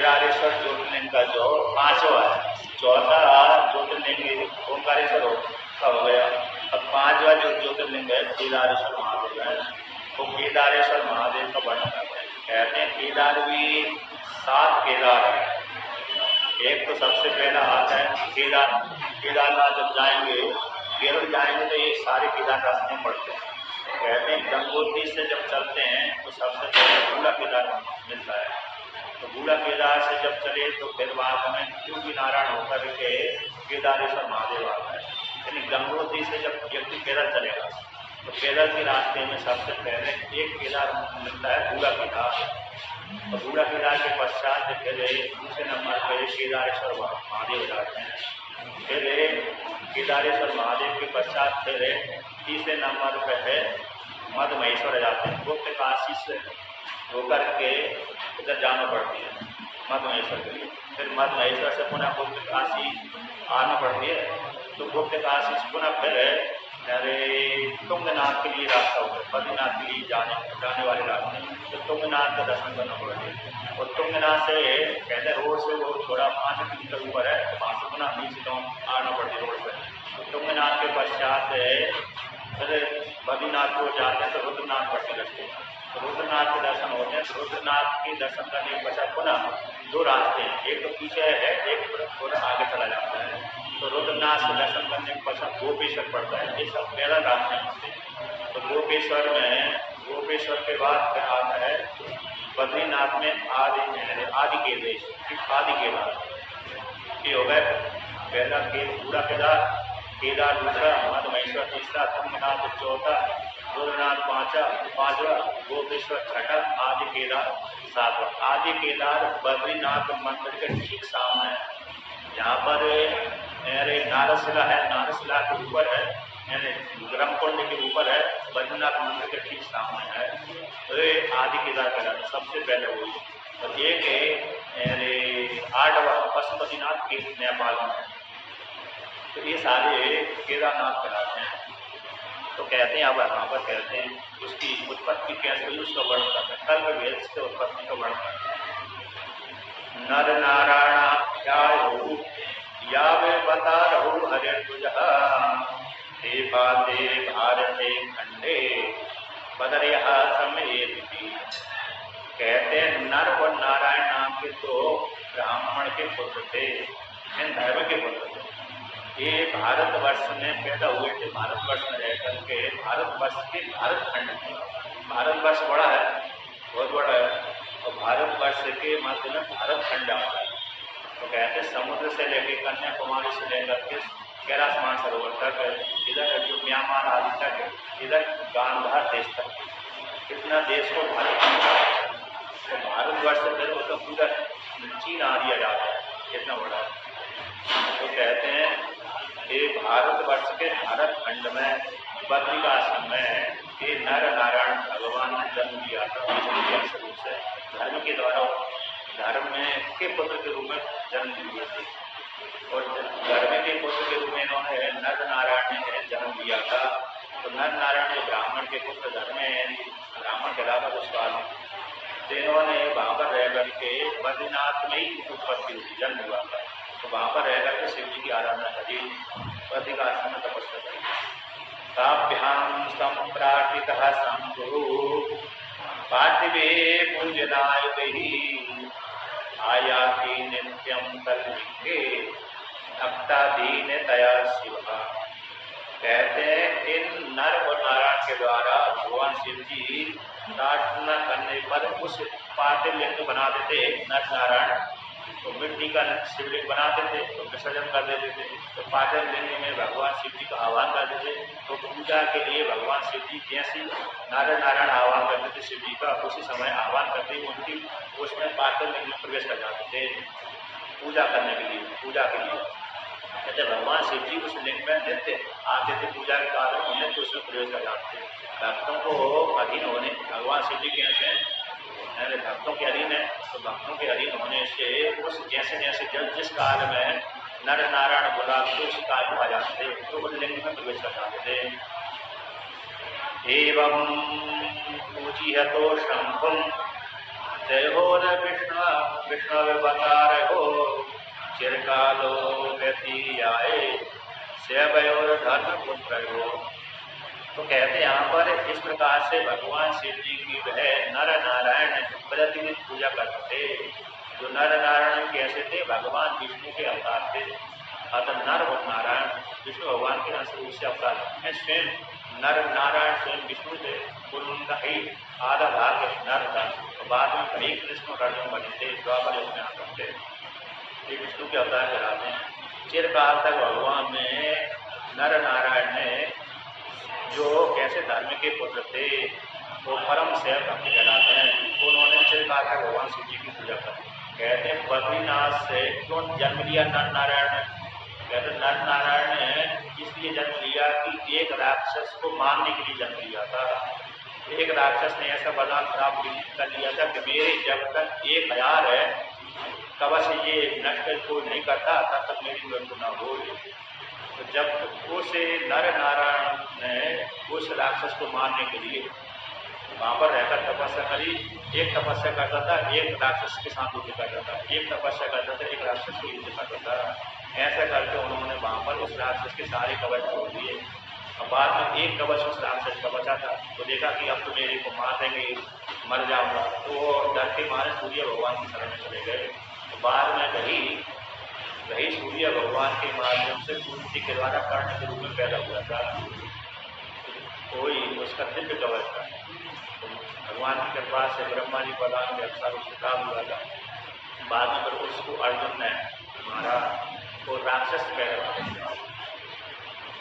केदारेश्वर ज्योतिर्लिंग का जो पांचवा है, चौथा ज्योतिर्लिंग ओंकारेश्वर का हो गया। अब पांचवा जो ज्योतिर्लिंग है केदारेश्वर महादेव है, तो केदारेश्वर महादेव का वर्णन करते हैं। कहते हैं केदार भी 7 केदार है। एक तो सबसे पहला आता है केदारनाथ। जब जाएंगे केरल जाएंगे तो ये सारे केदार रास्ते में पड़ते हैं। कहते हैं गंगोत्री से जब चलते हैं तो सबसे पहले बूढ़ा केदार मिलता है। तो बूढ़ा केदार से जब चले तो फिर बाद में क्योंकि नारायण होकर के केदारेश्वर महादेव आता है। यानी गंगोत्री से जब व्यक्ति केरल चलेगा तो केरल के रास्ते में सबसे पहले एक केदार मिलता है, बूढ़ा केदार। तो बूढ़ा केदार के पश्चात फिर दूसरे नंबर पर केदारेश्वर महादेव जाते हैं। फिर केदारेश्वर महादेव के पश्चात फिर तीसरे नंबर पर है मध्य महेश्वर जाते हैं। गुप्त काशी से होकर के उधर जाना पड़ती है मध्य महेश्वर के लिए। फिर मध्य महेश्वर से पुनः गुप्त काशी आना पड़ती है। तो गुप्त काशी से पुनः फिर तुंगनाथ के लिए रास्ता होता है, बद्रीनाथ के लिए जाने वाले रास्ते। तो तुंगनाथ का दर्शन करना पड़ेगा। और तुंगनाथ से कहते रोड से वो थोड़ा 5 किलोमीटर ऊपर है, तो वहाँ से पुनः नीचे गाँव आना पड़ती है रोड पर। तो तुंगनाथ के पश्चात फिर बद्रीनाथ को जाते हैं तो रुद्रनाथ पड़ते लगते हैं। तो रुद्रनाथ के दर्शन होते हैं। तो रुद्रनाथ के दर्शन करने के पश्चात पुनः 2 रास्ते हैं, एक तो पीछे है, एक थोड़ा आगे चला जाता है। तो रुद्रनाथ से दर्शन करने के पश्चात गोपेश्वर पड़ता है। ये सब मेरा रास्ते होते हैं। तो गोपेश्वर के बाद फिर आता है बद्रीनाथ में आदि केदार। ये हो गए पहला बूढ़ा केदार दूसरा, मध्य महेश्वर तीसरा, तुंगनाथ चौथा, रुद्रनाथ पांचवा, गोपेश्वर छठा, आदि केदार सातवां। आदि केदार बद्रीनाथ मंदिर के ठीक सामने है। यहाँ पर नारशिला है, नारशिला के ऊपर है, यानी ब्रह्मकुंड के ऊपर है, बद्रीनाथ मंदिर के ठीक सामने है। तो ये आदि केदार कहलाता सबसे पहले वही। और एक है 8वां पशुपतिनाथ के नेपाल में है। तो ये सारे केदारनाथ कहलाते हैं। तो कहते हैं अब यहाँ पर कहते हैं उसकी उत्पत्ति कैसे हुई उसका वर्णन करते हैं। कल्प वेद से उत्पत्ति का वर्णन करते हैं। नर नारायणाख्यायो या वे बता रहो हरिर्भुजः हे पाते भारते खंडे बदर्यः सम्मेति। कहते हैं नर और नारायण नाम के 2 ब्राह्मण के पुत्र थे, धर्म के पुत्र थे। ये भारतवर्ष में पैदा हुए थे। भारतवर्ष में रह करके भारतवर्ष के भारतखंड में, भारतवर्ष बड़ा है, बहुत बड़ा है, और भारतवर्ष के मध्य में भारतखंड आता है। तो कहते हैं समुद्र से लेकर कन्याकुमारी से लेकर के कैलाश मानसरोवर तक, इधर जो म्यांमार आदि तक, इधर गांधार देश तक, कितना देश को भारत। तो भारतवर्ष से उसका पूरा चीन आ दिया जाता है, कितना बड़ा है। तो कहते हैं ये भारतवर्ष के भारतखंड में बद्रिकाश्रम में ये नर नारायण भगवान ने जन्म लिया था। रूप से धर्म के द्वारा धर्म में के पुत्र के रूप में जन्म लिए थे। और धर्म के पुत्र के रूप में इन्होंने नर नारायण ने जन्म लिया था। तो नर नारायण ने ब्राह्मण के पुत्र धर्म ब्राह्मण के अलावा उसका तो इन्होंने वहाँ पर रह करके बद्रीनाथ में ही उत्पत्ति हुई, जन्म हुआ था। तो वहाँ पर रह करके शिव जी की आराधना करी, बद्रिकाश्रम में तपस्या करी। ताभ्याम संप्रार्थितः शंभुः पार्थिवे पूजनाय देहि आयाति नित्यं तल्लिंगे भक्ताधीनतया शिवः। कहते हैं इन नर और नारायण के द्वारा भगवान शिव जी प्रार्थना करने पर उस पार्थिव लिंग बनाते थे नर नारायण। तो मिट्टी का शिवलिंग बनाते थे तो विसर्जन कर देते थे। तो पार्थिव लिंग में भगवान शिव जी का आह्वान करते थे। तो पूजा के लिए भगवान शिव जी जैसे नर नारायण आह्वान करते थे शिव जी का, उसी समय आह्वान करते ही उनकी उसमें पार्थिव लिंग में प्रवेश कर जाते थे पूजा करने के लिए, पूजा के लिए। कहते भगवान शिव जी उस लिंग में नित्य आते थे पूजा के कारण, नित्य उसमें प्रवेश कर जाते थे। भक्तों को अधीन होने भगवान शिव जी कैसे भक्तों के अधीन है। तो भक्तों के अधीन होने से उस जैसे जैसे जब जिस काल में नर नारायण बुलाते तो उस काल में आ जाते थे, तो उस लिंग में प्रवेश कर जाते थे। एवं पूजिहतो शंभुं जय हो न विष्णु विष्णु बकार हो चिरकालो व्यति आए सेवयोर धर्म पुत्र हो। तो कहते यहाँ पर इस प्रकार से भगवान शिव जी की वह नर नारायण प्रतिदिन पूजा करते थे। जो नर नारायण कैसे थे? भगवान विष्णु के अवतार थे। अतः नर और नारायण विष्णु भगवान के अंश रूप से अवतार है। स्वयं नर नारायण स्वयं विष्णु थे। उनका ही आधा भाग नर था। तो बाद में कई कृष्ण अर्जुन बने थे, द्वापर युग में आकर थे। ये विष्णु के अवतार कहलाते हैं। चिरकाल तक भगवान ने नर नारायण ने जो कैसे धर्म के पुत्र थे वो परम सेवक कहलाते हैं। उन्होंने चिरकाल तक भगवान शिव जी की पूजा की। कहते हैं बद्रीनाथ से क्यों जन्म लिया नर नारायण ने? कहते नर नारायण ने इसलिए जन्म लिया कि एक राक्षस को मारने के लिए जन्म लिया था। एक राक्षस ने ऐसा वरदान प्राप्त कर लिया था कि मेरे जब तक 1000 है कवच ये नष्ट कोई नहीं करता तब तक मेरी मृत्यु न हो। तो जब उस नर नारायण ने उस राक्षस को मारने के लिए वहां पर रहकर तपस्या करी। एक तपस्या करता था, एक राक्षस के साथ युद्ध करता था। एक तपस्या करता था, एक राक्षस को युद्ध करता था। ऐसा करके उन्होंने वहां पर उस राक्षस के सारे कवच तोड़ दिए। और बाद में एक कवच उस राक्षस का बचा था। तो देखा कि अब तो मेरे को मार देंगे, मर जाऊंगा। तो वो डर के मारे सूर्य भगवान की शरण में चले गए। तो बाद में वही सूर्य भगवान के माध्यम से सूर्य के द्वारा कर्ण के रूप में पैदा हुआ था। कोई उसका दिव्य कवच था। तो भगवान की कृपा से ब्रह्मा जी प्रदान के अनुसार उससे काम हुआ था। बाद में फिर उसको अर्जुन ने मारा तो राक्षस पैदा हुआ।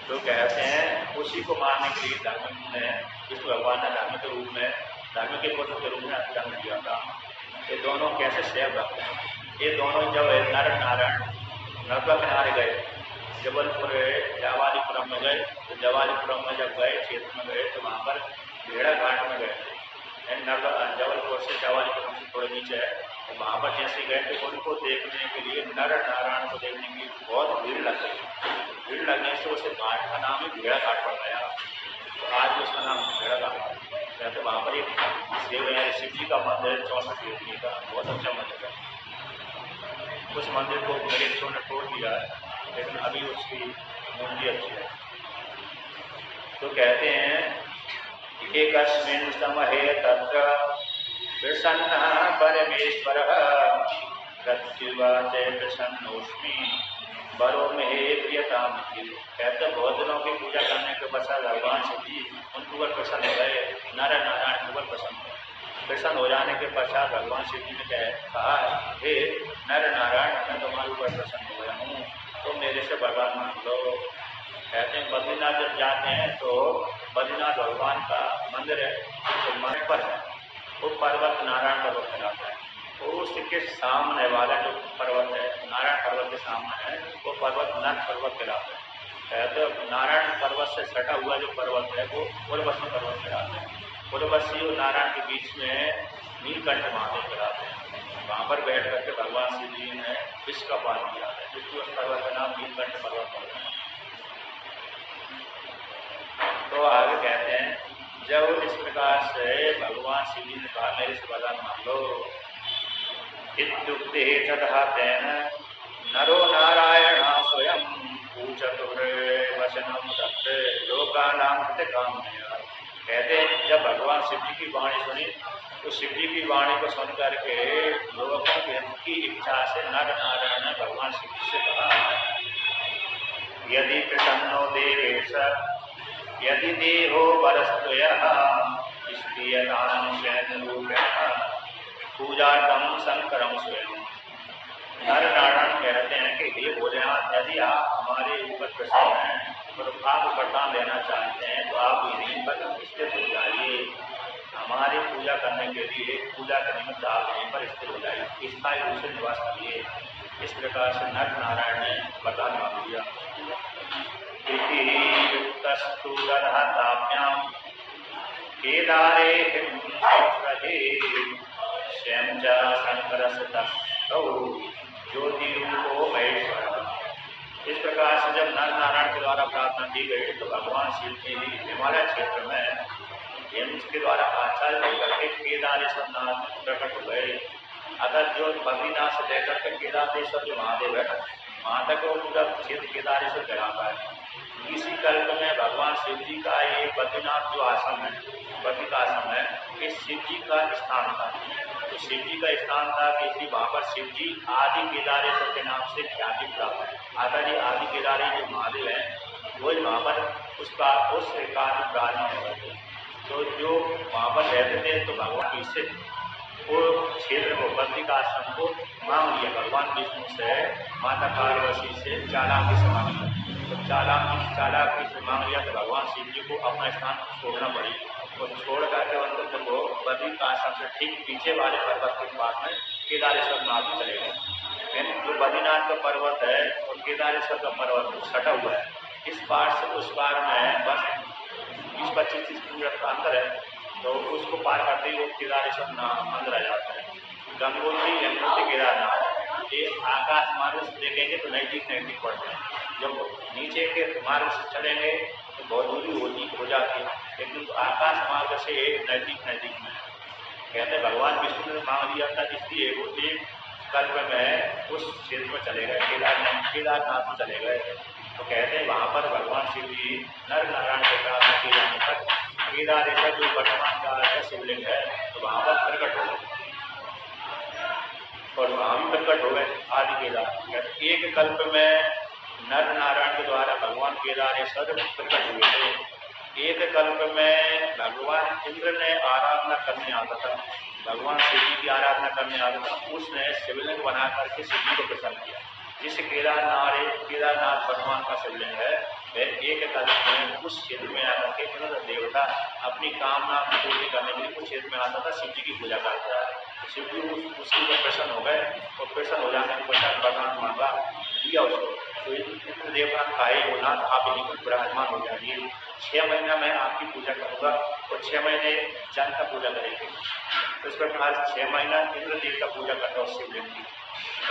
तो कहते हैं उसी को मारने के लिए धर्म ने विष्णु भगवान ने धर्म के रूप में धर्म के पुत्र के रूप में जन्म दिया था। ये दोनों कैसे सेव रखते हैं? ये दोनों जब नर नारायण नर्मदा किनारे गए, जबलपुर जवालीपुरम में गए। तो जवालीपुरम में जब गए, क्षेत्र में गए, तो वहाँ पर भेड़ा घाट में गए थे। जबलपुर से जवालीपुरम से थोड़े नीचे है। तो वहाँ पर जैसे गए तो उनको देखने के लिए नर नारायण को देखने की बहुत भीड़ लग गई। भीड़ लगने से उसे घाट का नाम ही भेड़ा घाट पड़ गया। तो आज उसका नाम भेड़ा घाट है। तो वहाँ पर एक शिव जी का मंदिर है, 64 योगी का, बहुत अच्छा मंदिर है। उस मंदिर को ब्रिटिशों ने तोड़ दिया है, लेकिन अभी उसकी मूर्ति अच्छी है। तो कहते हैं एकस्मिन् समहे तत्र प्रसन्नः परमेश्वरः प्रत्युवाचे प्रसन्नोऽस्मि बरो में प्रियताम। कहते बहुत दिनों की पूजा करने के पश्चात भगवान शिव जी उनके ऊपर प्रसन्न हो गए। नर नारायण के ऊपर प्रसन्न हो जाने के पश्चात भगवान शिव जी ने कहा, हे नर नारायण, मैं तुम्हारे ऊपर प्रसन्न हो गया हूँ, तो मेरे से वरदान मांग लो। कहते हैं बद्रीनाथ जब जाते हैं तो बद्रीनाथ भगवान का मंदिर है, तो मंदिर पर है वो पर्वत नारायण पर्वत कहलाता है। तो उसके सामने वाला जो पर्वत है नारायण पर्वत के सामने है, वो पर्वत नर पर्वत कहलाता है। कहते नारायण पर्वत से सटा हुआ जो पर्वत है वो उर्वशी पर्वत कहलाता है। उर्वशी और नारायण के बीच में नीलकंठ महादेव कहलाते हैं। वहाँ पर बैठ करके भगवान शिव जी ने विष का पान किया है, जिसको उस पर्वत का नाम नीलकंठ पर्वत होता है। तो आगे कहते हैं जब इस प्रकार से भगवान शिव जी ने कहा मेरे से वरदान मांग लो, इत्युक्ते तथा तेन नरो नारायण स्वयं पूजतुर्वचनम तत्र लोकानां हितकामया। कहते हैं जब भगवान शिव जी की वाणी सुनी तो शिव जी की वाणी को सुन करके लोगों की इच्छा से नर नारायण ने भगवान शिव जी से कहा, यदि प्रसन्नो देवेश यदि देहो वरस्तुयः पूजार्थम शंकरम स्वयं। नर नारायण कहते हैं कि हे भोलेनाथ, यदि आप हमारे ऊपर प्रसन्न हैं और आप वरदान लेना चाहते हैं तो आप यहीं पर स्थित हो जाइए। हमारी पूजा करने के लिए पूजा के निमित्त आप यहीं पर स्थित हो जाइए, स्थायी रूप से निवास करिए। इस प्रकार से नर नारायण ने वरदान मांग लिया। युक्तस्तु दधाताभ्यां केदारे स्वयं च शंकरस्तौ ज्योतिरूपो महेश्वर। इस प्रकार से जब नर नारायण के द्वारा प्रार्थना की गई तो भगवान शिव जी हिमालय क्षेत्र में हिम के द्वारा आचार्य होकर के केदारेश्वर नाथ में प्रकट हो गए। अगर जो बद्रीनाथ से लेकर के केदारेश्वर जो महादेव है वहां तक वो पूरा क्षेत्र केदारेश्वर कहलाता है। इसी कल्प में भगवान शिव जी का ये बद्रीनाथ जो आश्रम है, बद्री का आश्रम है, ये शिव जी का स्थान था। तो शिव जी का स्थान था कि इसलिए वहां पर शिव जी आदि केदारेश्वर के नाम से ख्याति प्राप्त है। आदि आदि केदारी जो महादेव है वो वहां पर उसका उस कार्य प्रारंभ हो गए। तो जो वहां पर रहते थे तो भगवान इससे वो क्षेत्र को बद्री का आश्रम को मांग लिया भगवान विष्णु से, माता पार्वती से चालाकी से मांग लिया। तो चालाकी से मांग लिया तो भगवान शिव जी को अपना स्थान छोड़ना पड़ी। तो छोड़ करके अंत को बद्री का आश्रम से ठीक पीछे वाले पर्वत के पास में केदारेश्वर नाथ में चले गए। यानी जो बद्रीनाथ का पर्वत है और केदारेश्वर का पर्वत सटा हुआ है, इस पार से उस पार में बस 20-25 किलोमीटर का अंतर है। तो उसको पार करते ही वो केदारेश्वर मंदिर आ जाता है। गंगोत्री यमुनोत्री केदारनाथ ये आकाश मार्ग से देखेंगे तो नजदीक पड़ते हैं। जब नीचे के मार्ग से चलेंगे तो बहुत दूरी हो जाती है, लेकिन तो आकाश मार्ग से नजदीक में कहते हैं। भगवान विष्णु ने मांग लिया था, इसलिए वो एक कल्प में उस क्षेत्र में चले गए, केदारनाथ में चले गए। तो कहते हैं वहां पर भगवान शिव जी नर नारायण के प्राप्त किए जाने तक केदारेश्वर जो वर्तमान काल का शिवलिंग है तो वहां पर प्रकट हो गए और वहां भी प्रकट हो गए आदि केदार। एक कल्प में नर नारायण के द्वारा भगवान केदारेश्वर प्रकट हुए थे। एक कल्प में भगवान इंद्र ने आराधना करने आता था, भगवान शिव जी की आराधना करने आता था। उसने शिवलिंग बना करके शिव जी को प्रसन्न किया। जिस केदारनाथ भगवान का शिवलिंग है वह एक कल्प में उस क्षेत्र में आकर के इंद्र देवता अपनी कामना की पूर्ति करने के लिए उस क्षेत्र में आता था, शिव जी की पूजा करता है। शिव जी उसके ऊपर प्रसन्न हो गए और प्रसन्न हो जाने के पश्चात वरदान मांगा, दिया उसको। तो इंद्र देवता खाए बोला आप यहीं पर विराजमान हो जाइए, 6 महीना मैं आपकी पूजा करूँगा और 6 महीने जन का पूजा करेंगे। तो इस प्रकार 6 महीना इंद्र देव का पूजा करता है शिवलिंग की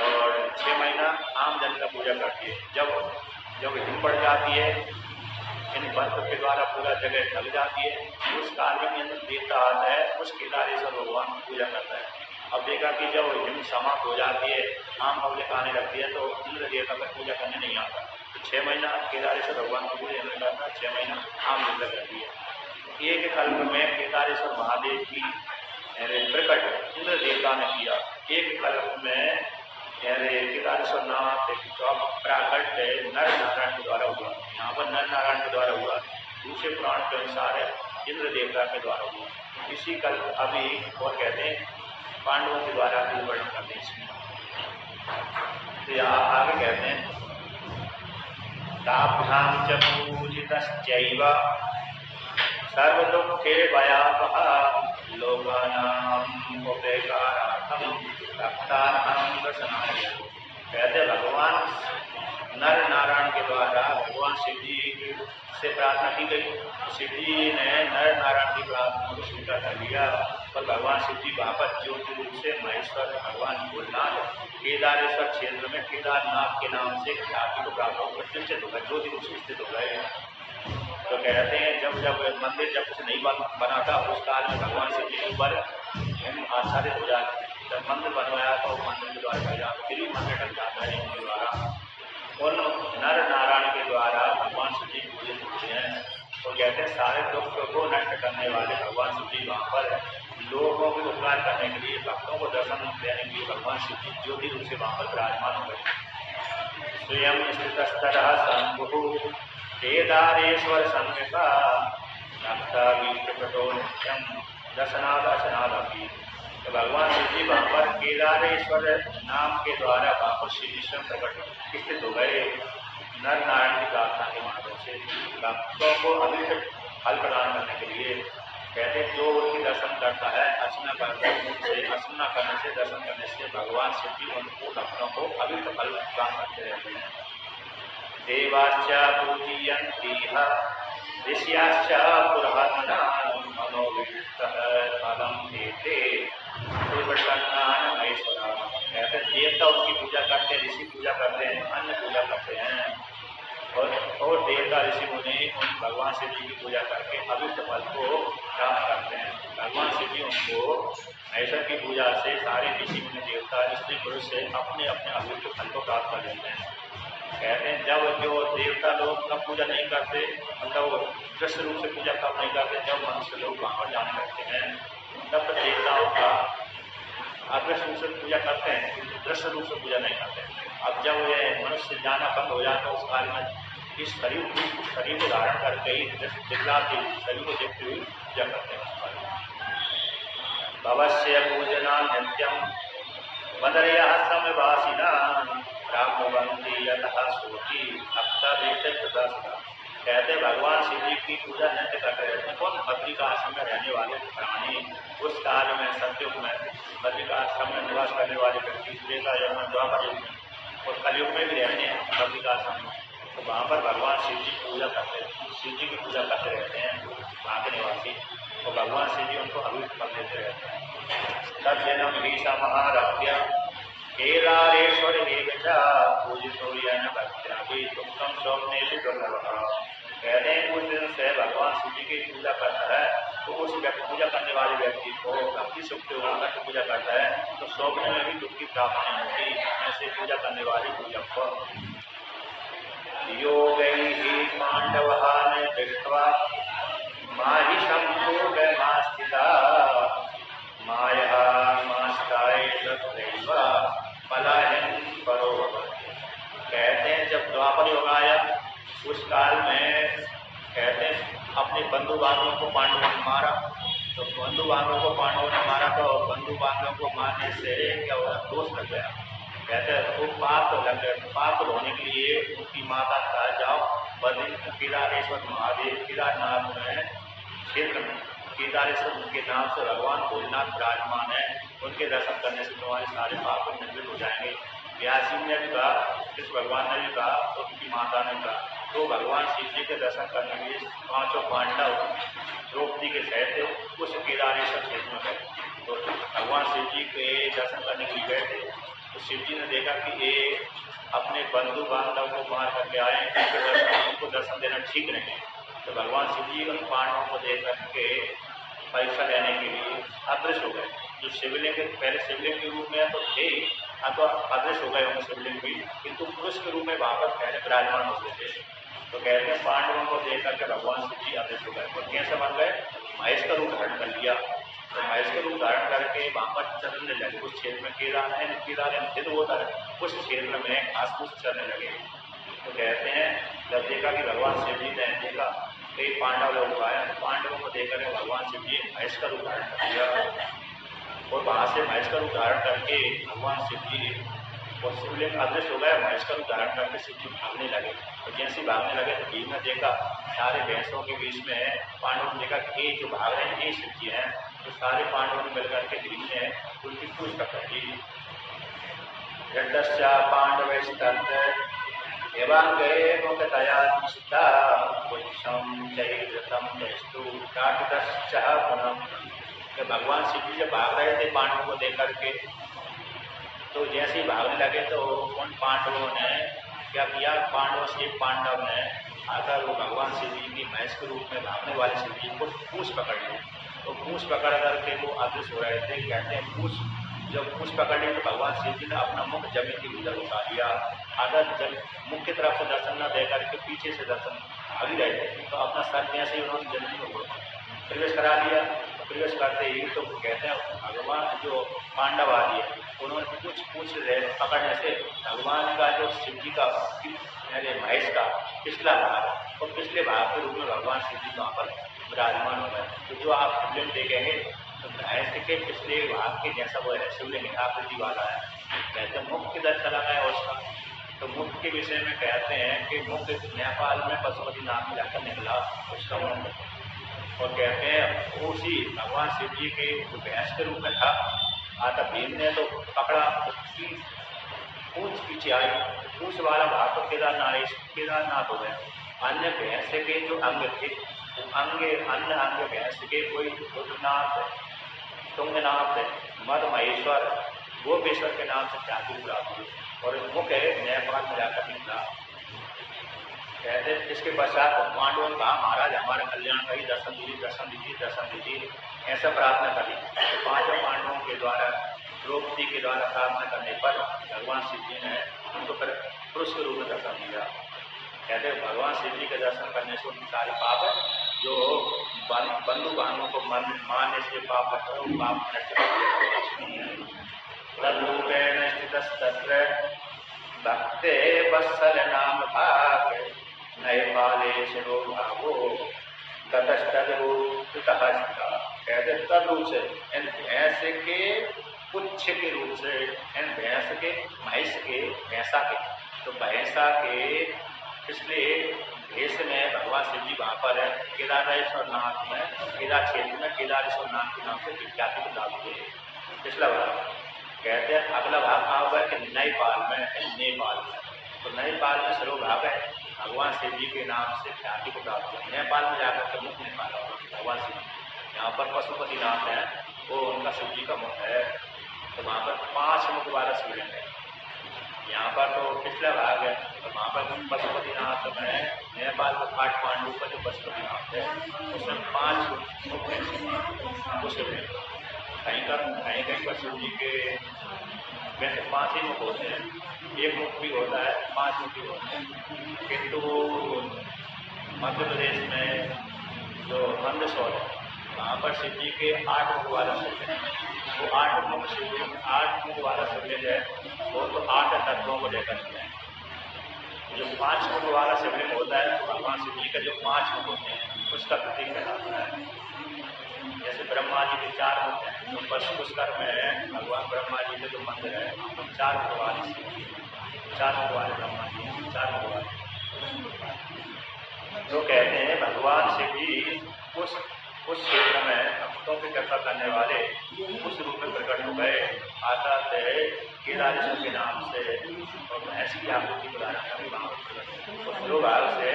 और 6 महीना आम जन का पूजा करती है। जब हिम बढ़ जाती है, इन बर्फ के द्वारा पूरा जगह ढक जाती है, उस काल में इंद्र देवता आता है, उस केदारेश्वर भगवान की पूजा करता है। अब देखा कि जब हिम समाप्त हो जाती है, आम पब्लिक आने लगती है तो इंद्र देवता का पूजा करने नहीं आता। तो 6 महीना केदारेश्वर भगवान की पूजा नहीं करता, 6 महीना आम पूजा करती है। एक कल्प में केदारेश्वर महादेव की प्रकट इंद्र देवता ने किया। एक कल्प में केदारेश्वर नाथ प्राकट नर नारायण के द्वारा हुआ। यहाँ पर नर नारायण के द्वारा हुआ, दूसरे पुराण के अनुसार इंद्र देवता के द्वारा हुआ। इसी कल्प अभी और कहते हैं पांडवों के द्वारा वर्णन करते हैं इसमें। तो यहाँ आगे कहते हैं ताभ्याम च पूजितश्चैव सर्वदुःखे भयावहः लोकानां उपकारार्थं रक्तानां दर्शनाय। कहते भगवान नर नारायण के द्वारा भगवान शिव जी से प्रार्थना की गई। शिव जी ने नर नारायण की प्रार्थना को स्वीकार कर लिया और भगवान शिव जी वापस ज्योति रूप से महेश्वर भगवान भोलेनाथ केदारेश्वर क्षेत्र में केदारनाथ के नाम से ख्याति को प्राप्त होकर स्थित हो गए, ज्योति रूप से स्थित हो गए। तो कहते हैं जब मंदिर जब कुछ नहीं बना था उस काल में भगवान शिव जी पर आच्छादित हो जाते। जब मंदिर बनवाया तो मंदिर के द्वारा फिर भी मंदिर ढक जाता है इनके द्वारा। और नर नारायण के द्वारा भगवान शिव जी पूजित होते हैं। तो कहते हैं सारे दुख को नष्ट करने वाले भगवान शिव जी वहाँ पर लोगों को उपकार करने के लिए, भक्तों को दर्शन देने के लिए भगवान शिव जी ज्योति रूप से वहाँ पर विराजमान हो गए। स्वयं स्थितस्तरः शंभुः केदारेश्वर संहिता प्रकटो नित्यं दर्शनादपि। तो भगवान शिव जी वहाँ पर केदारेश्वर नाम के द्वारा वहाँ पर श्रीकृष्ण प्रकट स्थित हो गए। नर नारायण की प्रार्थना के माध्यम से भक्तों को अभिष्ट फल प्रदान करने के लिए कहते जो उनकी दर्शन करता है अर्चना करने से दर्शन करने से भगवान शिव जी उनको भक्तों को अभिष्ट फल प्रदान करते रहते हैं। देवाश्च पूजयन्तीह ऋष्याश्च पुरातनाः मनोविष्टः फलं देते कहते देवता उनकी पूजा करते हैं, ऋषि पूजा करते हैं, अन्य पूजा करते हैं। और देवता ऋषि मुनि उन भगवान शिव जी की पूजा करके अभिष्ट फल को प्राप्त करते हैं। भगवान शिव जी उनको महेश्वर की पूजा से सारे ऋषि मुनि देवता स्त्री पुरुष से अपने अपने अभिष्ट फल को प्राप्त कर लेते हैं। कहते हैं जब जो देवता लोग कब पूजा नहीं करते, मतलब दृश्य रूप से पूजा कब नहीं करते, जब मनुष्य लोग वहाँ पर जाने लगते हैं तब तक देवताओं का अदृश्य रूप से पूजा करते हैं, किंतु दृश्य रूप से पूजा नहीं करते। अब जब ये मनुष्य जाना बंद हो जाता है उस काल में इस शरीर को धारण करके ही दिखलाते शरीर को देखते हुए पूजा करते हैं। भवस्य पूजना नित्यम मदर्याश्रम वासिना रामवंती यथा सोती अक्सर। कहते भगवान शिव जी की पूजा नित्य करते रहते हैं। कौन? बद्री का आश्रम में रहने वाले प्राणी, उस काल में सतयुग में बद्री का आश्रम में निवास करने वाले व्यक्ति, त्रेता युग में, द्वापर युग में और कलयुग में भी रहने हैं बद्री का आश्रम में, तो वहाँ पर भगवान शिव जी की पूजा करते हैं, शिव जी की पूजा करते रहते हैं वहाँ के निवासी, और भगवान शिव जी उनको अभिष्ट फल देते रहते हैं। तब जन्म ही समारभ्य केदारेश्वर पूजितो येन भक्त्यापि दुःखं स्वप्नेषु दुर्लभः। कहते हैं उस दिन से भगवान शिव जी की पूजा करता है तो उस व्यक्ति पूजा करने वाले व्यक्ति को भक्ति सुख होकर पूजा करता है तो स्वप्न में भी दुख की प्राप्ति नहीं होती। ऐसे पूजा करने वाले पूजक को योगैः पांडवान् दृष्ट्वा माहि सम्भोगमास्थिता माया मास्ताय तत्रैव पलायन परो। कहते हैं जब द्वापर युग आया उस काल में कहते हैं अपने बंधु बांधवों को पांडवों ने मारा, तो बंधु बांधवों को पांडवों ने मारा तो बंधु बांधवों को मारने से क्या हुआ? दोष लग गया। कहते हैं वो पाप लग गए। पाप होने के लिए उनकी माता कहा जाओ बद्री केदारेश्वर महादेव केदारनाथ में क्षेत्र में केदारेश्वर उनके नाम से भगवान भोलेनाथ विराजमान है, उनके दर्शन करने से तुम्हारे सारे पाप निवृत्त हो जाएंगे। व्यासी ने भी कहा, कृष्ण भगवान ने भी कहा, तो उनकी माता ने कहा, तो भगवान शिव जी के दर्शन करने के लिए पांचों पांडव द्रौपदी के सहित थे उस केदारेश्वर क्षेत्र में गए। तो भगवान शिव जी के दर्शन करने के लिए गए थे तो शिव जी ने देखा कि ये अपने बंधु बांधव को मार करके आए, उनको दर्शन देना ठीक नहीं है। तो भगवान शिव जी उन पांडवों को देख करके परीक्षा लेने के लिए अदृश्य हो गए। जो शिवलिंग पहले शिवलिंग के रूप में तो थे, तो अदृश्य हो गए होंगे शिवलिंग भी, किंतु पुरुष के रूप में वहाँ पर पहले विराजमान होते थे। तो कहते हैं पांडवों को देख करके भगवान शिव जी अदृश्य हो गए। तो कैसे बन गए? महेश का रूप धारण कर लिया। तो महेश का रूप धारण करके वहाँ पर चलने लगे। उस क्षेत्र में केदार स्थित होता है, उस क्षेत्र में घास फूस चलने लगे। तो कहते हैं जब देखा कि भगवान शिव जी ने देखा कई पांडव लोग आए, पांडवों को देखकर भगवान शिव जी महेश का रूप धारण कर लिया और वहाँ से महेश का रूप धारण करके भगवान शिव जी और शिवलिंग अदृश्य हो गया। महेश का रूप धारण करके शिव जी भागने लगे और जैसे भागने लगे तो भीम ने देखा सारे भैंसों के बीच में पांडवों ने देखा कि ये जो भाग रहे हैं ये शिव जी हैं। तो सारे पांडवों ने मिलकर के भीम ने उनकी पूछ पकड़ ली। जड्डस्या पांडवैस्तत् एवांगे मुक्तया निष्ठा पुष्पम चैत्रतम जयस्तु काटदश्च पुनः। कि भगवान शिव जी जब भाग रहे थे पांडवों को देख करके, तो जैसे ही भागने लगे तो उन पांडवों ने क्या किया? पांडवों से एक पांडव ने आकर वो भगवान शिव जी की महेश के रूप में भागने वाले शिव जी को पूछ पकड़ ली। तो पूछ पकड़ करके वो अदृश्य हो रहे थे। कहते हैं जब पूछ पकड़ ली तो भगवान शिव जी ने अपना मुख जमीन के भीतर उठा लिया। अगर जब मुख की तरफ से दर्शन न दे करके पीछे से दर्शन भाग रहे थे तो अपना सर जैसे ही उन्होंने जमीन में प्रवेश करा लिया। प्रवेश करते ही तो कहते हैं भगवान जो पांडव आदि है उन्होंने कुछ पूछ रहे पकड़ने से भगवान का जो शिव जी का महेश का पिछला भाग और पिछले भाग के रूप में भगवान शिव जी वहाँ पर विराजमान हो गए। तो जो आप शिवलिंग देखेंगे तो महेश के पिछले भाग के जैसा वो है शिवलिंग आकृति वाला है। कहते हैं मुख किधर चला गया उसका? तो मुख के विषय में कहते हैं कि मुख नेपाल में पशुपतिनाथ में जाकर निकला उसका मुख। और कहते हैं उसी भगवान शिव जी के जो भैंस के रूप में था आता भीम ने तो पकड़ा, उसकी पूंछ पीछे आई, पूंछ वाला भाग तो केदारनाथ हो गया। अन्य भैंस के जो अंग थे अन्य अंग भैंस के कोई रुद्रनाथ, तुंगनाथ, मद महेश्वर, गोपेश्वर के नाम से ख्याति प्राप्त हुई और मुख नेपाल में जाकर निकला। कहते इसके पश्चात पांडवों ने कहा महाराज हमारा कल्याण करी, दर्शन दीजिए दर्शन दीजिए दर्शन दीजिए, ऐसा प्रार्थना करी। पांचों पांडवों के द्वारा द्रौपदी के द्वारा प्रार्थना करने पर भगवान शिव जी ने उनको फिर पुरुष के रूप में दर्शन दिया। कहते भगवान शिव जी के दर्शन करने से उनकी सारे पाप जो बंधु बांधवों को मारने से पाप लगता है वो पाप नष्ट कर दिया। तद्रूपेण स्थितस्तत्र भक्ते वत्सल नाम भाग नैपाले शिरो भावो ततस्तदरूपतः। कहते तद रूप से इन भैंस के पुच्छ के रूप से, इन भैंस के महिष के भैंसा के, तो भैंसा के इसलिए भेष में भगवान शिव जी वहाँ पर केदारेश्वर नाथ में, केदार क्षेत्र में केदारेश्वर नाथ के नाम से विख्याति को डाल दिए। पिछला भाग कहते हैं अगला भाग कहाँ होगा कि नेपाल में, नेपाल में, तो नेपाल में सर्व भाग है भगवान शिव जी के नाम से ख्याति को डाल दिया। नेपाल में जाकर के मुख नेपाल होगा भगवान शिव जी। यहाँ पर पशुपति नाथ है, वो उनका शिव जी का मुख है, तो वहाँ पर 5 मुख वाला शिवलिंग है। यहाँ पर तो पिछला भाग है, तो वहाँ पर पशुपति नाथ में नेपाल को काठमांडू का जो पशुपति नाथ है उसमें 5 मुख है उस शिवलिंग। कहीं कहीं पर शिव जी के वैसे 5 ही मुख होते हैं, 1 मुख भी होता है, 5 मुख भी होते हैं। किंतु मध्य प्रदेश में जो मंदसौर है वहाँ पर शिव जी के 8 मुख वाला शिवलिंग है। वो 8 मुख शिवलिंग, 8 मुख वाला शिवलिंग है, वो तो 8 तत्वों को लेकर के है। जो 5 मुख वाला शिवलिंग होता है तो भगवान शिव जी का जो 5 मुख होते हैं उसका प्रतीक कहलाता है। जैसे ब्रह्मा जी के 4 मुख हैं, तो पशु पुष्कर में भगवान ब्रह्मा जी के जो मंदिर है तो 4 मुख वाले शिव जी, 4 मुख वाले ब्रह्मा जी, 4 मुख वाले। तो कहते हैं भगवान शिव जी उस क्षेत्र में भक्तों की कृपा करने वाले उस रूप में प्रकट हो गए। आता है केदारेश्वर के नाम से और ऐसी आकृति को धारण करके तो दो भाग से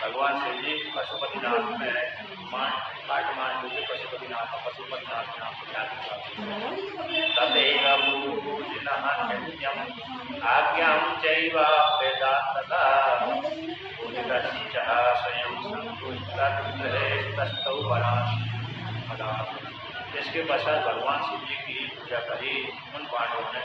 भगवान शिव जी पशुपतिनाथ में काठमांडू के पशुपतिनाथ के नाम से ख्याति। तदेव आज्ञां चैव वेदान्तता इसके पश्चात भगवान शिव जी की पूजा करी उन पांडवों ने,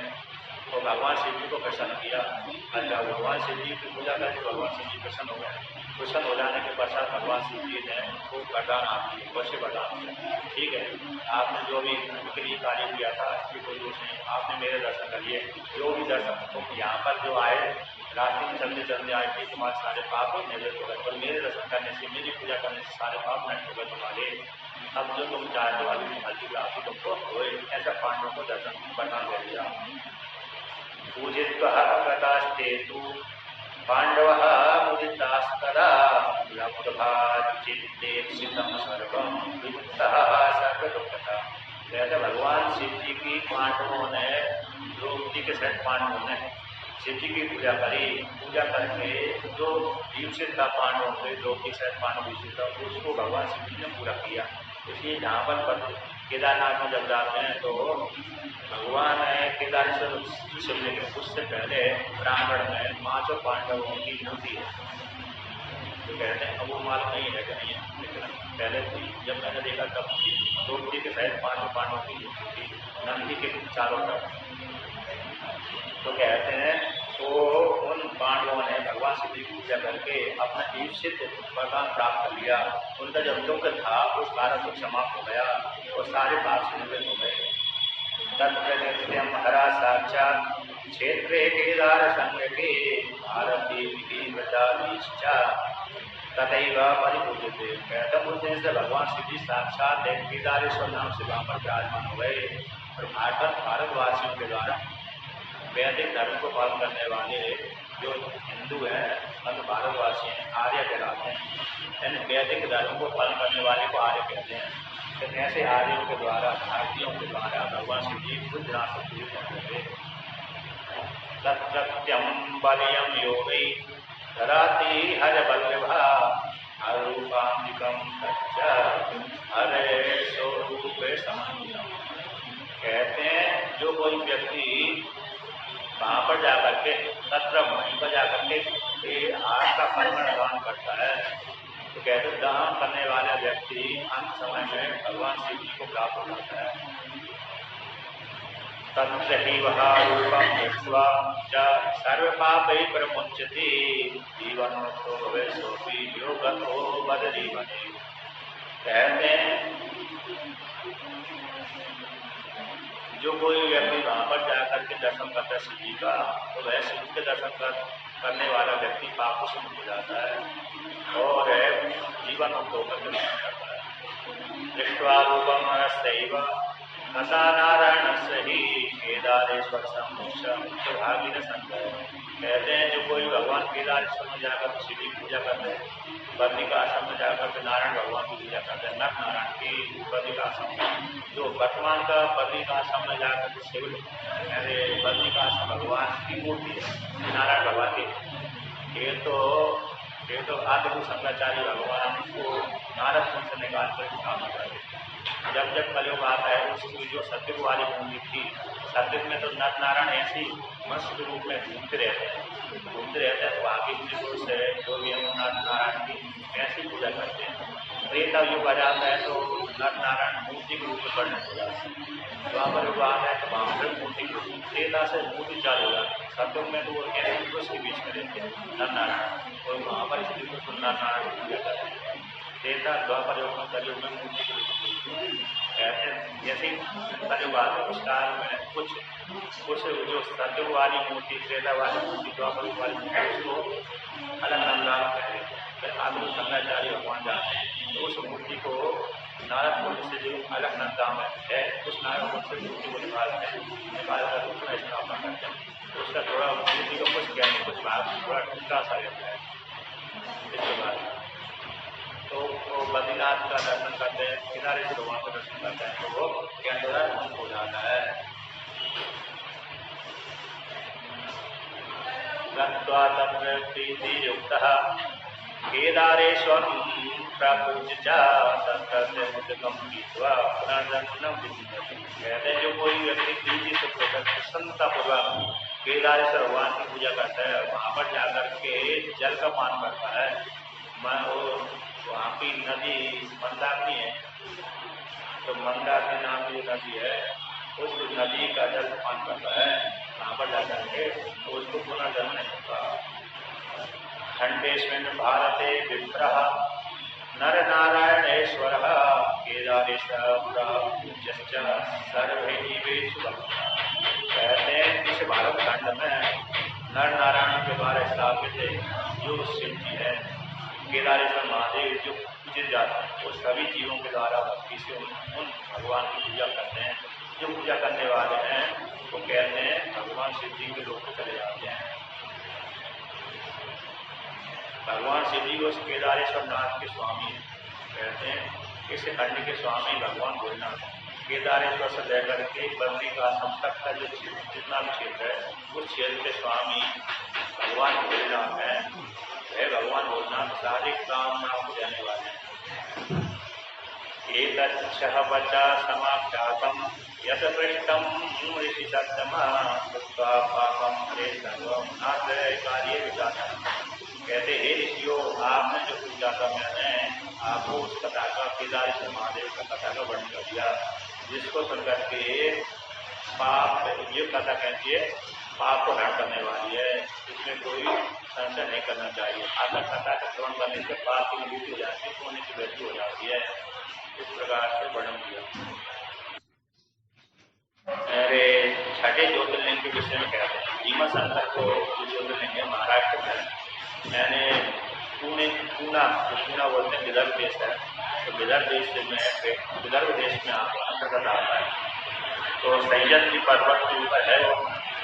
तो भगवान शिव जी को प्रसन्न किया। अच्छा भगवान शिव जी की पूजा करके भगवान शिव जी प्रसन्न हो गए। प्रसन्न हो जाने के पश्चात भगवान शिव जी ने उनको वरदान आप दिए, वैसे वरदान दिया। ठीक है, आपने जो भी उनके लिए कार्य किया था इसकी कोई दोष नहीं, आपने मेरे दर्शन कर लिए। जो भी दर्शन तो यहाँ पर जो आए रास्ते में चलते चलते आए थे तुम्हारे सारे पाप निवृत्त हो गए, और मेरे दर्शन करने से, मेरी पूजा करने से सारे पाप नष्ट हो गए तुम्हारे। अब जो तुम चाहते हो अभी हल्की राशि तुमको हो, ऐसा पांडवों को दर्शन वरदान दे दिया। पूजित्वा गतास्तेतु पांडवः मुदितास्तदा लब्धभाचित्तेक्षितं सर्वं विमुक्तः सर्वदुःखतः। कहते भगवान शिव जी की पांडवों ने, द्रौपदी के सहित पांडवों ने शिव जी की पूजा करी। पूजा करके जो दीक्षित था पांडवों से, द्रौपदी सहित पांडव दीक्षित था, उसको भगवान शिव जी ने पूरा किया। इसलिए जहाँ पर केदारनाथ में जब जाते हैं तो भगवान केदारेश्वर शिवलिंग है, उससे पहले ब्राह्मण में 5 पांडवों की मूर्ति है। तो कहते हैं अब वो मालूम नहीं है कि नहीं है, लेकिन पहले थी, जब मैंने देखा तब द्रौपदी के सहित 5 पांडवों की मूर्ति थी नंदी के चारों तरफ। तो कहते हैं तो उन पांडवों ने भगवान शिव जी की पूजा करके अपना ईप्सित वरदान प्राप्त कर लिया। उनका जब दुख था वो सारा दुख समाप्त हो गया और सारे पाप से निवृत्त हो गए। तत्प्रत्यम हरा साक्षात क्षेत्रे केदार संगे भारती व्रताधीष्ठा तथैव परिपूज्यते। कहते उस दिन से भगवान शिव जी साक्षात केदारेश्वर नाम से वहाँ पर विराजमान हो गए और भारतवासियों के द्वारा वैदिक धर्म को पालन करने वाले जो हिंदू हैं, मतलब भारतवासी हैं, आर्य कहलाते हैं। इन वैदिक धर्म को पालन करने वाले को आर्य कहते हैं। तो ऐसे आर्यों के द्वारा, भारतीयों के द्वारा भगवान शिव जी खुद रात को पूजित होते थे। तत्प्रत्यम बलियम योगी धराती हर बल्लभा अरूपांबिकम तच्चा हरे स्वरूप समन्वितम। कहते हैं जो कोई व्यक्ति वहाँ पर जाकर के तत्र वहीं पर जाकर के ये आग का परमण दान करता है। तो कहते दान करने वाला व्यक्ति अंत समय में भगवान शिव जी को प्राप्त हो जाता है। तत्र ही वह रूपम दृष्ट्वा च सर्व पापै प्रमुच्यते जीवनोत्तो भवेशोऽपि योगतो बदरी बने। कहते हैं जो कोई व्यक्ति वहाँ पर जाकर के दर्शन करता है शिव जी का, तो वह शिव के दर्शन करने वाला व्यक्ति पापों से मुक्त हो जाता है और जीवन मुक्त होकर के करता है। दृष्ट्वा रूपम नरस्यैव नसा नारायणस्य ही केदारेश्वर मुख्य भागिन संगय। कहते हैं जो कोई भगवान केदारेश्वर में जाकर शिव की पूजा करते हैं, बद्रिका आश्रम में जाकर के नारायण भगवान की पूजा करते हैं, नर नारायण की बद्रिका आश्रम में, जो वर्तमान का बद्रिका आश्रम में जाकर के शिव बद्रिका आश्रम भगवान की मूर्ति है, नारायण भगवान की, ये तो आदि शंकराचार्य भगवान को नारद कुंड से निकाल कर काम करते। जब जब कलयुग आता है उसकी जो सत्युग वाली मूर्ति थी, सत्युग में तो नर नारायण ऐसी मस्त रूप में घूमते रहते हैं, तो आगे पुरुष है जो भी हम नर नारायण की ऐसी पूजा करते हैं। त्रेता युग आ जाता है तो नर नारायण मूर्ति के रूप में बढ़ने लगा, द्वापर युग आता है तो वहाँ पर मूर्ति के रूप, त्रेता से मूर्ति चालू हो जाती है। सत्युग में तो वो ऐसे पुरुष के बीच में रहते हैं नर नारायण, और वहाँ पर स्त्री पुरुष नर नारायण की पूजा करते हैं। त्रेता द्वापर योग में कलयुग में मूर्ति के रूप कहते हैं। जैसे कलयुग आता है उस काल में कुछ जो सतयुग वाली मूर्ति, त्रेता वाली मूर्ति, द्वापर वाली मूर्ति उसको अलग नाम कहते हैं। फिर आदि शंकराचार्य भगवान जाते हैं तो उस मूर्ति को नारद कुंड से जो अलग नाम है उस नारद कुंड से मूर्ति को निकालते हैं, निकाल कर उसमें स्थापना करते हैं। उसका थोड़ा मूर्ति को कुछ कहने कुछ भाग थोड़ा टूटा सा रहता है। इसके बाद तो वो बद्रीनाथ का दर्शन करते हैं, किनारे से भगवान का दर्शन करते हैं, तो वो क्या मुक्त हो जाता है। गत्वा तत्र प्रीतियुक्तः केदारेश्वरं प्रपूज्य च तस्य मुद्गं पीत्वा पुनर्जन्म विद्यते। कहते हैं जो कोई व्यक्ति प्रीति से प्रसन्नतापूर्वक केदारेश्वर भगवान की पूजा करता है, वहाँ पर जाकर के जल का पान करता है, वहाँ की नदी मंदाकिनी है, तो मंदाकिनी नाम की नदी है, उस नदी का जल पान करता है वहाँ पर जाकर के, तो उसको पुनर्जन्म नहीं होता। खंडेश्वर भारते विप्रः नर नारायणेश्वर केदारेश्वर पूज्यश्च सर्वे जीवेषु। कहते हैं इस भारत खंड में नर नारायण के द्वारा स्थापित जो शिव जी है केदारेश्वर महादेव जो पूजे जाते हैं, वो सभी जीवों के द्वारा भक्ति से उन भगवान की पूजा करते हैं। जो पूजा करने वाले हैं वो कहते हैं भगवान शिव जी के लोग को चले जाते हैं। भगवान शिव जी उस केदारेश्वर नाथ के स्वामी कहते हैं। इस खंड के स्वामी भगवान भोलेनाथ केदारेश्वर से लेकर के बद्रिका आश्रम तक का जो जितना भी क्षेत्र है उस क्षेत्र के स्वामी भगवान भोलेनाथ है। वह भगवान भोलेनाथ सारे कामनाओं को देने वाले हैं। एतच्छः वचा समाख्यातम् यत् पृष्टम् ऋषि सत्तमा कृत्वा पापम् हरे सर्वम् नात्रय कार्ये विचारम्। कहते हे ऋषियों, आपने जो पूजा का मैंने आपको उस कथा का केदारेश्वर महादेव का कथा का वर्णन कर दिया, जिसको सुनकर के पाप ये कथा कहती है पाप को हरण करने वाली है, इसमें कोई संशय नहीं करना चाहिए। आकर कथा का श्रवण करने से पाप की मृत्यु हो जाती है, पुण्य की वृद्धि हो जाती है। इस प्रकार से वर्णन किया। मेरे छठे ज्योतिर्लिंग के विषय में कहते हैं भीमा शंकर को जो ज्योतिर्लिंग है महाराष्ट्र में, मैंने पूना बोलते हैं विदर्भ देश है, तो विदर्भ देश में विदर्भ देश में अंतर्गत आता है। तो सह्याद्री पर्वत के ऊपर है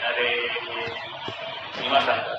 मेरे भीमा शंकर।